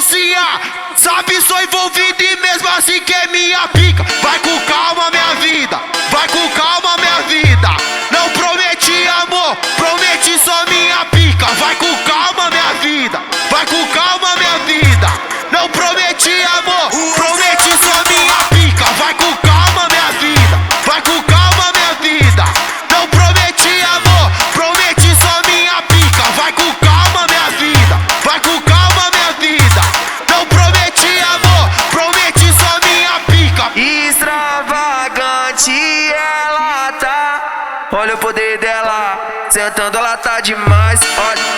calcinha. Sabe, sou envolvido e mesmo assim que é minha pica. Vai com calma, minha vida, vai com calma, minha vida. Não prometi amor, prometi só minha pica. Vai com calma, minha vida, vai com calma, minha vida. Não prometi amor, prometi só minha pica. Vai com calma, minha vida, vai com calma, minha vida. Não prometi amor, prometi só minha pica. Vai com calma, minha vida, vai com calma, minha vida. Não prometi amor, prometi só minha pica. Extravagante ela tá, olha o poder dela, sentando ela tá demais.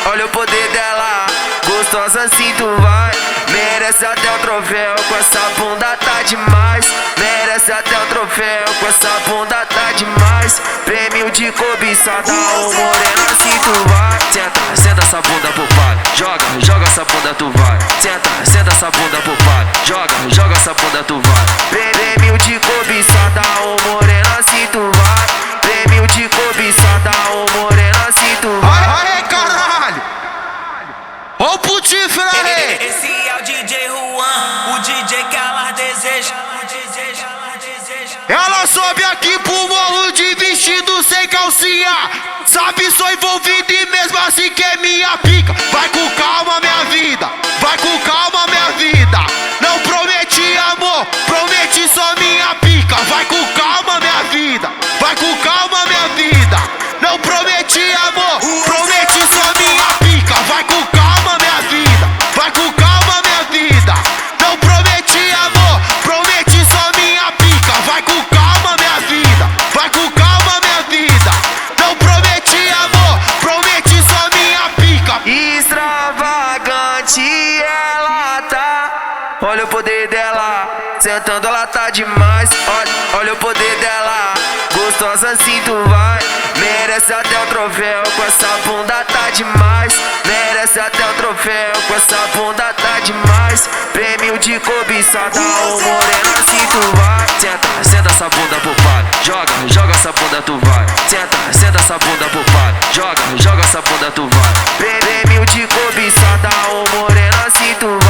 Olha o poder dela, gostosa assim tu vai. Merece até o troféu, com essa bunda tá demais. Merece até o troféu, com essa bunda tá demais. Prêmio de cobiçada, ô morena assim tu vai. Senta, senta essa bunda pro pai. Joga, joga essa bunda tu vai. Senta, senta essa bunda pro pai. Joga, joga essa bunda tu vai. Prêmio de cobiçada, ô morena assim tu vai. Prêmio de cobiçada, ô morena assim tu vai. Aê, caralho! Ó o putifra aí! Esse é o DJ Juan, o DJ que ela deseja. Ela sobe aqui pro morro de vestido sem calcinha. Sabe, sou envolvido e mesmo assim que é minha pica. Vai com calma, minha vida, vai com calma, minha vida. Não prometi amor, prometi só minha pica. Vai com calma, minha vida, vai com calma, minha vida. Não prometi amor, prometi só minha pica. Vai com calma, minha vida, vai com calma, minha vida. Não prometi amor, prometi só minha pica. Vai com calma, minha vida, vai com calma, minha vida. Não prometi amor, prometi só minha pica. Extravagante ela tá, olha o poder dela, sentando ela tá demais. Olha o poder dela, gostosa assim tu vai. Merece até o troféu, com essa bunda tá demais. Merece até o troféu, com essa bunda tá demais. Prêmio de cobiçada, ô morena assim tu vai. Senta, senta essa bunda pro pai. Joga, joga essa bunda tu vai. Senta, senta essa bunda pro pai. Joga, joga essa bunda tu vai. Prêmio de cobiçada, ô morena assim tu vai.